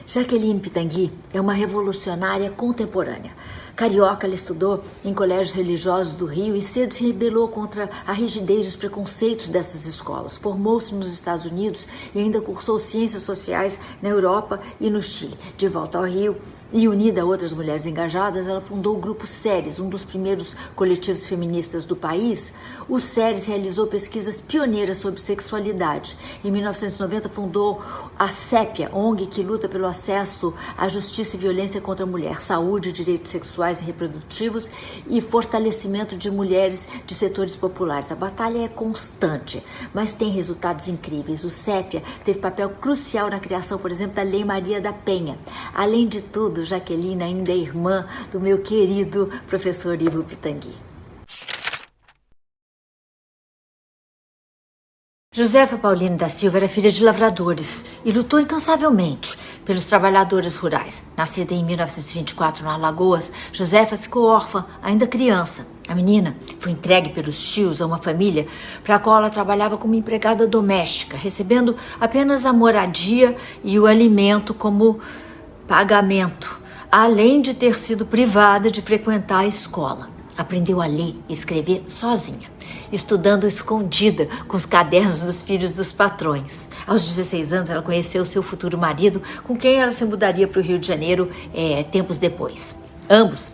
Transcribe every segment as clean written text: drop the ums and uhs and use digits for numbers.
Jaqueline Pitangui é uma revolucionária contemporânea. Carioca, ela estudou em colégios religiosos do Rio e cedo se rebelou contra a rigidez e os preconceitos dessas escolas. Formou-se nos Estados Unidos e ainda cursou ciências sociais na Europa e no Chile. De volta ao Rio e unida a outras mulheres engajadas, ela fundou o Grupo Ceres, um dos primeiros coletivos feministas do país. O Ceres realizou pesquisas pioneiras sobre sexualidade. Em 1990 fundou a CEPIA, ONG que luta pelo acesso à justiça e violência contra a mulher, saúde, direitos sexuais e reprodutivos e fortalecimento de mulheres de setores populares. A batalha é constante, mas tem resultados incríveis. O CEPIA teve papel crucial na criação, por exemplo, da Lei Maria da Penha. Além de tudo, Jaqueline ainda é irmã do meu querido professor Ivo Pitangui. Josefa Paulino da Silva era filha de lavradores e lutou incansavelmente pelos trabalhadores rurais. Nascida em 1924 no Alagoas, Josefa ficou órfã ainda criança. A menina foi entregue pelos tios a uma família para a qual ela trabalhava como empregada doméstica, recebendo apenas a moradia e o alimento como pagamento, além de ter sido privada de frequentar a escola. Aprendeu a ler e escrever sozinha, estudando escondida com os cadernos dos filhos dos patrões. Aos 16 anos, ela conheceu seu futuro marido, com quem ela se mudaria para o Rio de Janeiro tempos depois. Ambos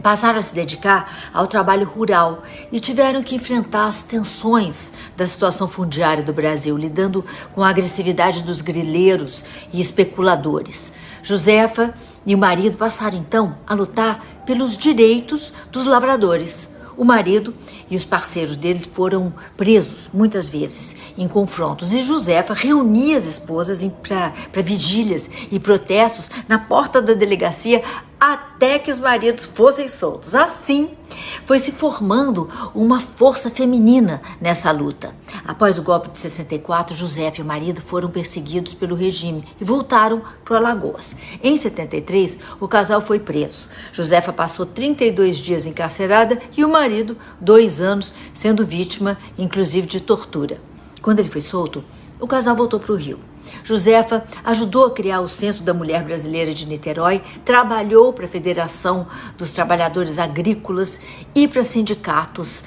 passaram a se dedicar ao trabalho rural e tiveram que enfrentar as tensões da situação fundiária do Brasil, lidando com a agressividade dos grileiros e especuladores. Josefa e o marido passaram então a lutar pelos direitos dos lavradores. O marido e os parceiros dele foram presos muitas vezes em confrontos e Josefa reunia as esposas para vigílias e protestos na porta da delegacia até que os maridos fossem soltos. Assim, foi se formando uma força feminina nessa luta. Após o golpe de 64, Josefa e o marido foram perseguidos pelo regime e voltaram para o Alagoas. Em 73, o casal foi preso. Josefa passou 32 dias encarcerada e o marido 2 anos, sendo vítima, inclusive, de tortura. Quando ele foi solto, o casal voltou para o Rio. Josefa ajudou a criar o Centro da Mulher Brasileira de Niterói, trabalhou para a Federação dos Trabalhadores Agrícolas e para sindicatos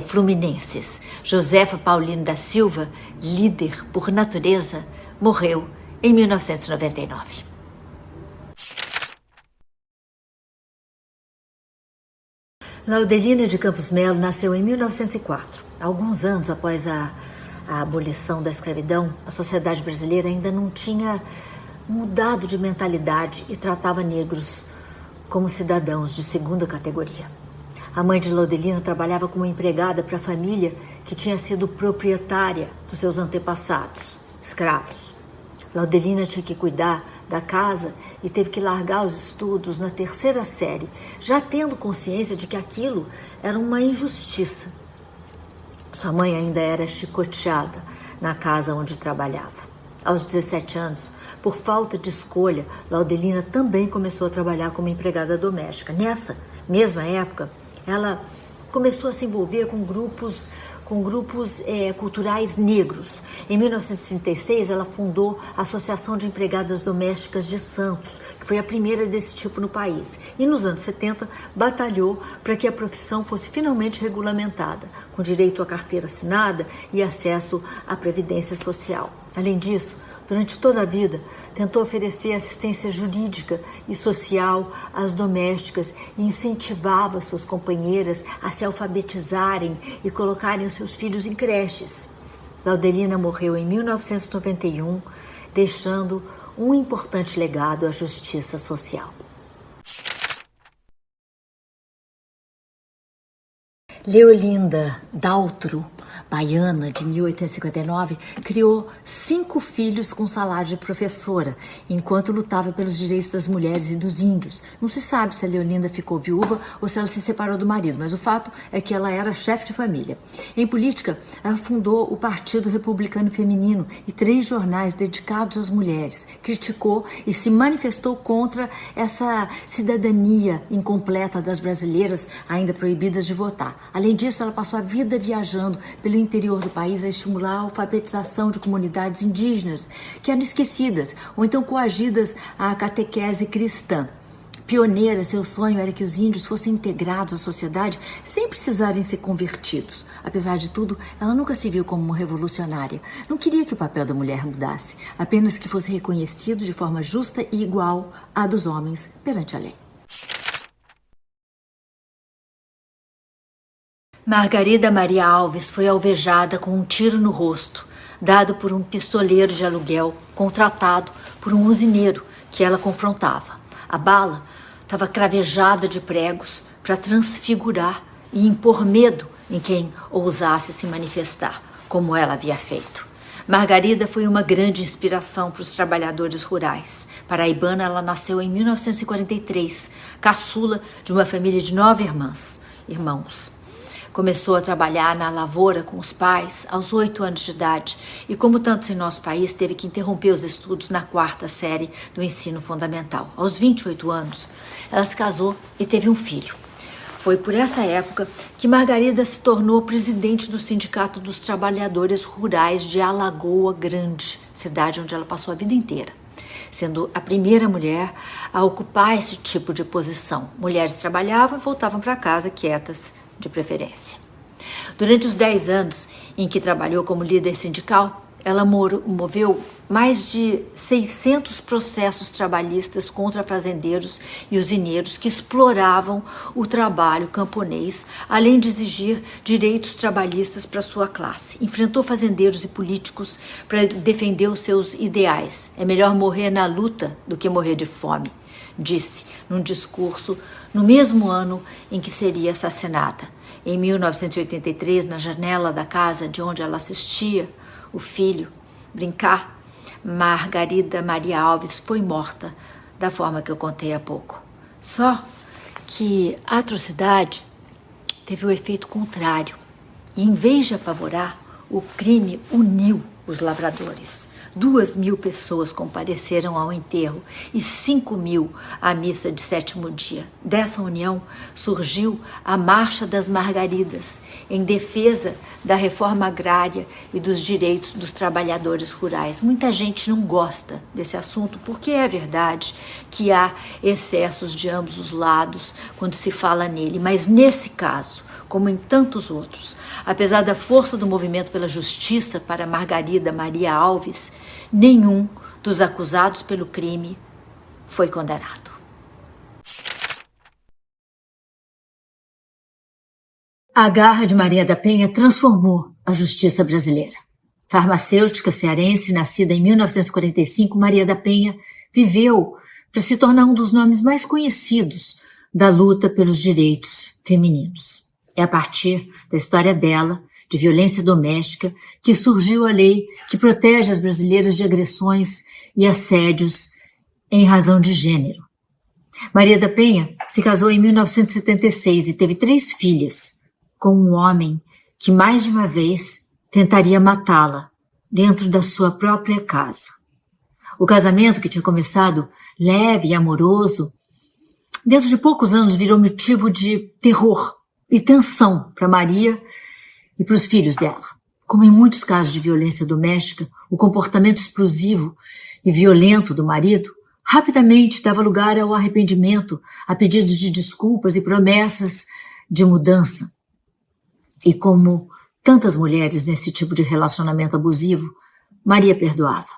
fluminenses. Josefa Paulino da Silva, líder por natureza, morreu em 1999. Laudelina de Campos Melo nasceu em 1904. Alguns anos após a abolição da escravidão, a sociedade brasileira ainda não tinha mudado de mentalidade e tratava negros como cidadãos de segunda categoria. A mãe de Laudelina trabalhava como empregada para a família que tinha sido proprietária dos seus antepassados, escravos. Laudelina tinha que cuidar da casa e teve que largar os estudos na 3ª série, já tendo consciência de que aquilo era uma injustiça. Sua mãe ainda era chicoteada na casa onde trabalhava. Aos 17 anos, por falta de escolha, Laudelina também começou a trabalhar como empregada doméstica. Nessa mesma época, ela começou a se envolver com grupos culturais negros. Em 1936, ela fundou a Associação de Empregadas Domésticas de Santos, que foi a primeira desse tipo no país. E nos anos 70, batalhou para que a profissão fosse finalmente regulamentada, com direito à carteira assinada e acesso à previdência social. Além disso, durante toda a vida, tentou oferecer assistência jurídica e social às domésticas e incentivava suas companheiras a se alfabetizarem e colocarem os seus filhos em creches. Laudelina morreu em 1991, deixando um importante legado à justiça social. Leolinda Daltro, baiana, de 1859, criou 5 filhos com salário de professora, enquanto lutava pelos direitos das mulheres e dos índios. Não se sabe se a Leolinda ficou viúva ou se ela se separou do marido, mas o fato é que ela era chefe de família. Em política, ela fundou o Partido Republicano Feminino e 3 jornais dedicados às mulheres. Criticou e se manifestou contra essa cidadania incompleta das brasileiras ainda proibidas de votar. Além disso, ela passou a vida viajando pelo interior do país a estimular a alfabetização de comunidades indígenas que eram esquecidas ou então coagidas à catequese cristã. Pioneira, seu sonho era que os índios fossem integrados à sociedade sem precisarem ser convertidos. Apesar de tudo, ela nunca se viu como uma revolucionária. Não queria que o papel da mulher mudasse, apenas que fosse reconhecido de forma justa e igual à dos homens perante a lei. Margarida Maria Alves foi alvejada com um tiro no rosto, dado por um pistoleiro de aluguel contratado por um usineiro que ela confrontava. A bala estava cravejada de pregos para transfigurar e impor medo em quem ousasse se manifestar, como ela havia feito. Margarida foi uma grande inspiração para os trabalhadores rurais. Paraibana, ela nasceu em 1943, caçula de uma família de 9 irmãos. Começou a trabalhar na lavoura com os pais aos 8 anos de idade e, como tantos em nosso país, teve que interromper os estudos na 4ª série do ensino fundamental. Aos 28 anos, ela se casou e teve um filho. Foi por essa época que Margarida se tornou presidente do Sindicato dos Trabalhadores Rurais de Alagoa Grande, cidade onde ela passou a vida inteira, sendo a primeira mulher a ocupar esse tipo de posição. Mulheres trabalhavam e voltavam para casa quietas, de preferência. Durante os 10 anos em que trabalhou como líder sindical, ela moveu mais de 600 processos trabalhistas contra fazendeiros e usineiros que exploravam o trabalho camponês, além de exigir direitos trabalhistas para sua classe. Enfrentou fazendeiros e políticos para defender os seus ideais. É melhor morrer na luta do que morrer de fome, disse num discurso no mesmo ano em que seria assassinada. Em 1983, na janela da casa de onde ela assistia o filho brincar, Margarida Maria Alves foi morta da forma que eu contei há pouco. Só que a atrocidade teve o efeito contrário. E em vez de apavorar, o crime uniu os lavradores. 2.000 pessoas compareceram ao enterro e 5.000 à missa de 7º dia. Dessa união surgiu a Marcha das Margaridas, em defesa da reforma agrária e dos direitos dos trabalhadores rurais. Muita gente não gosta desse assunto porque é verdade que há excessos de ambos os lados quando se fala nele, mas nesse caso, como em tantos outros, apesar da força do movimento pela justiça para Margarida Maria Alves, nenhum dos acusados pelo crime foi condenado. A garra de Maria da Penha transformou a justiça brasileira. Farmacêutica cearense, nascida em 1945, Maria da Penha viveu para se tornar um dos nomes mais conhecidos da luta pelos direitos femininos. É a partir da história dela, de violência doméstica, que surgiu a lei que protege as brasileiras de agressões e assédios em razão de gênero. Maria da Penha se casou em 1976 e teve 3 filhas, com um homem que mais de uma vez tentaria matá-la dentro da sua própria casa. O casamento, que tinha começado leve e amoroso, dentro de poucos anos virou motivo de terror e tensão para Maria e para os filhos dela. Como em muitos casos de violência doméstica, o comportamento explosivo e violento do marido rapidamente dava lugar ao arrependimento, a pedidos de desculpas e promessas de mudança. E como tantas mulheres nesse tipo de relacionamento abusivo, Maria perdoava.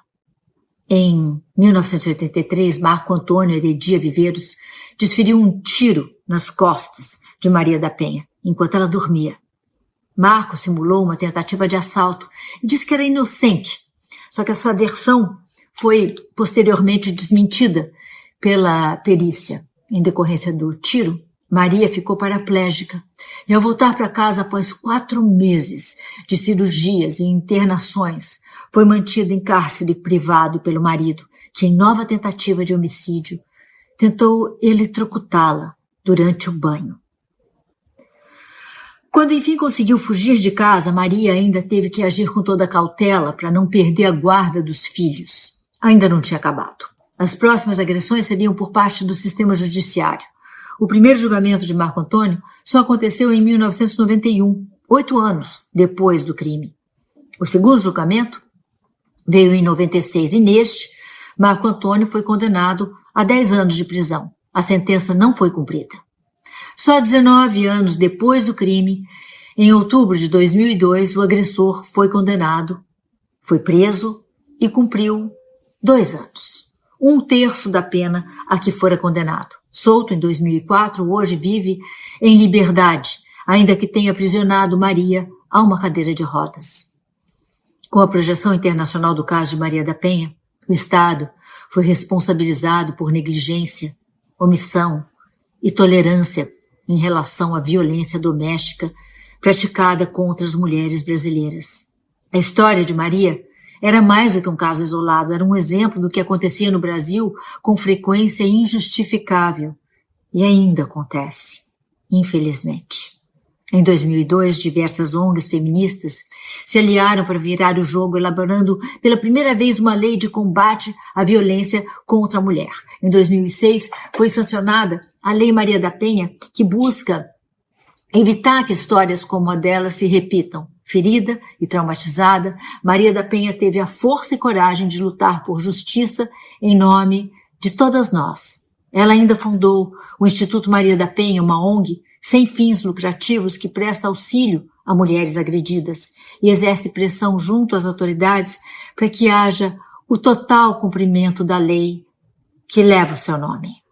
Em 1983, Marco Antônio Heredia Viveiros desferiu um tiro nas costas de Maria da Penha, enquanto ela dormia. Marco simulou uma tentativa de assalto e disse que era inocente. Só que essa versão foi posteriormente desmentida pela perícia. Em decorrência do tiro, Maria ficou paraplégica e, ao voltar para casa após 4 meses de cirurgias e internações, foi mantida em cárcere privado pelo marido, que, em nova tentativa de homicídio, tentou eletrocutá-la durante o banho. Quando enfim conseguiu fugir de casa, Maria ainda teve que agir com toda cautela para não perder a guarda dos filhos. Ainda não tinha acabado. As próximas agressões seriam por parte do sistema judiciário. O primeiro julgamento de Marco Antônio só aconteceu em 1991, 8 anos depois do crime. O segundo julgamento veio em 96 e neste, Marco Antônio foi condenado a 10 anos de prisão. A sentença não foi cumprida. Só 19 anos depois do crime, em outubro de 2002, o agressor foi condenado, foi preso e cumpriu 2 anos. 1/3 da pena a que fora condenado. Solto em 2004, hoje vive em liberdade, ainda que tenha aprisionado Maria a uma cadeira de rodas. Com a projeção internacional do caso de Maria da Penha, o Estado foi responsabilizado por negligência, omissão e tolerância em relação à violência doméstica praticada contra as mulheres brasileiras. A história de Maria era mais do que um caso isolado, era um exemplo do que acontecia no Brasil com frequência injustificável. E ainda acontece, infelizmente. Em 2002, diversas ONGs feministas se aliaram para virar o jogo, elaborando pela primeira vez uma lei de combate à violência contra a mulher. Em 2006, foi sancionada a Lei Maria da Penha, que busca evitar que histórias como a dela se repitam. Ferida e traumatizada, Maria da Penha teve a força e coragem de lutar por justiça em nome de todas nós. Ela ainda fundou o Instituto Maria da Penha, uma ONG sem fins lucrativos que presta auxílio a mulheres agredidas e exerce pressão junto às autoridades para que haja o total cumprimento da lei que leva o seu nome.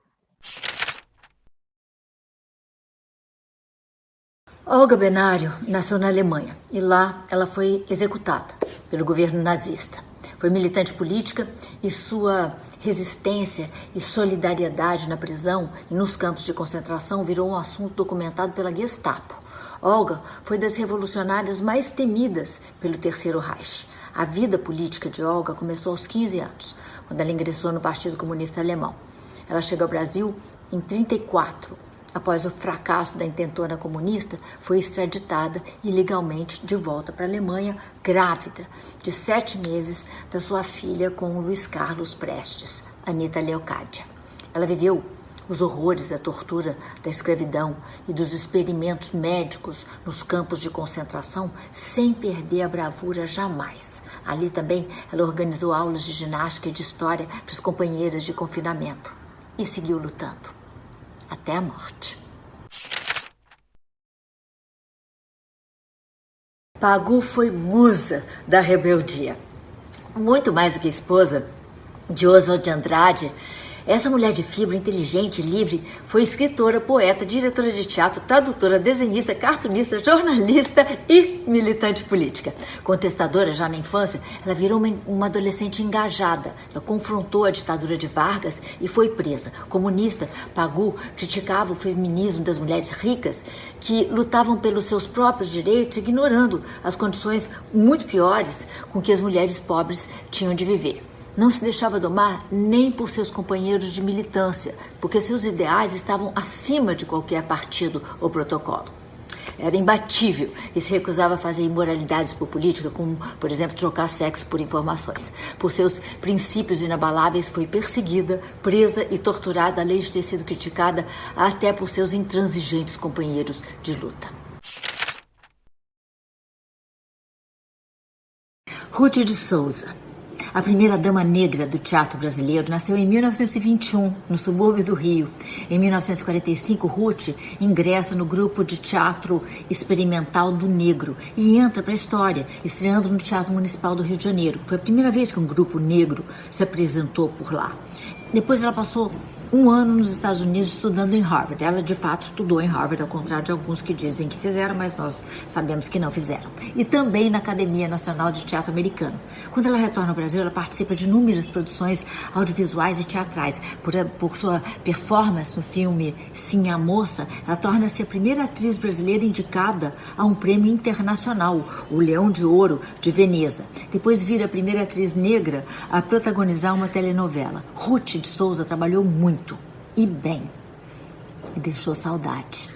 Olga Benário nasceu na Alemanha e lá ela foi executada pelo governo nazista. Foi militante política e sua resistência e solidariedade na prisão e nos campos de concentração virou um assunto documentado pela Gestapo. Olga foi das revolucionárias mais temidas pelo Terceiro Reich. A vida política de Olga começou aos 15 anos, quando ela ingressou no Partido Comunista Alemão. Ela chegou ao Brasil em 1934. Após o fracasso da intentona comunista, foi extraditada ilegalmente de volta para a Alemanha, grávida de 7 meses da sua filha com o Luiz Carlos Prestes, Anita Leocádia. Ela viveu os horrores da tortura, da escravidão e dos experimentos médicos nos campos de concentração sem perder a bravura jamais. Ali também ela organizou aulas de ginástica e de história para as companheiras de confinamento e seguiu lutando. Até a morte. Pagu foi musa da rebeldia. Muito mais do que esposa de Oswald de Andrade, essa mulher de fibra, inteligente e livre, foi escritora, poeta, diretora de teatro, tradutora, desenhista, cartunista, jornalista e militante política. Contestadora já na infância, ela virou uma adolescente engajada. Ela confrontou a ditadura de Vargas e foi presa. Comunista, Pagu criticava o feminismo das mulheres ricas que lutavam pelos seus próprios direitos, ignorando as condições muito piores com que as mulheres pobres tinham de viver. Não se deixava domar nem por seus companheiros de militância, porque seus ideais estavam acima de qualquer partido ou protocolo. Era imbatível e se recusava a fazer imoralidades por política, como, por exemplo, trocar sexo por informações. Por seus princípios inabaláveis, foi perseguida, presa e torturada, além de ter sido criticada até por seus intransigentes companheiros de luta. Ruth de Souza, a primeira dama negra do teatro brasileiro, nasceu em 1921, no subúrbio do Rio. Em 1945, Ruth ingressa no grupo de teatro experimental do Negro e entra para a história, estreando no Teatro Municipal do Rio de Janeiro. Foi a primeira vez que um grupo negro se apresentou por lá. Depois ela passou 1 ano nos Estados Unidos estudando em Harvard. Ela, de fato, estudou em Harvard, ao contrário de alguns que dizem que fizeram, mas nós sabemos que não fizeram. E também na Academia Nacional de Teatro Americano. Quando ela retorna ao Brasil, ela participa de inúmeras produções audiovisuais e teatrais. Por sua performance no filme Sim, a Moça, ela torna-se a primeira atriz brasileira indicada a um prêmio internacional, o Leão de Ouro de Veneza. Depois vira a primeira atriz negra a protagonizar uma telenovela. Ruth de Souza trabalhou muito e bem, e deixou saudade.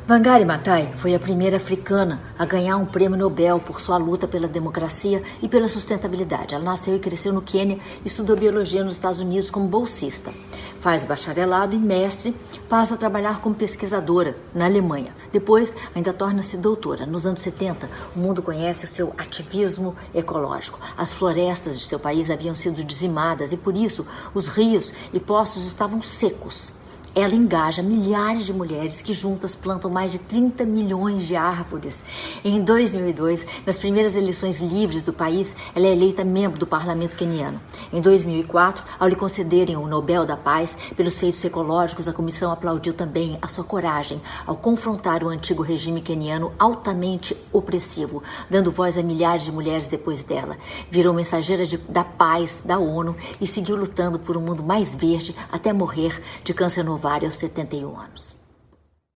Wangari Maathai foi a primeira africana a ganhar um prêmio Nobel por sua luta pela democracia e pela sustentabilidade. Ela nasceu e cresceu no Quênia e estudou biologia nos Estados Unidos como bolsista. Faz o bacharelado e mestre, passa a trabalhar como pesquisadora na Alemanha. Depois, ainda torna-se doutora. Nos anos 70, o mundo conhece o seu ativismo ecológico. As florestas de seu país haviam sido dizimadas e, por isso, os rios e poços estavam secos. Ela engaja milhares de mulheres que juntas plantam mais de 30 milhões de árvores. Em 2002, nas primeiras eleições livres do país, ela é eleita membro do parlamento queniano. Em 2004, ao lhe concederem o Nobel da Paz pelos feitos ecológicos, a comissão aplaudiu também a sua coragem ao confrontar o antigo regime queniano altamente opressivo, dando voz a milhares de mulheres depois dela. Virou mensageira da paz da ONU e seguiu lutando por um mundo mais verde até morrer de câncer no ovário aos 71 anos.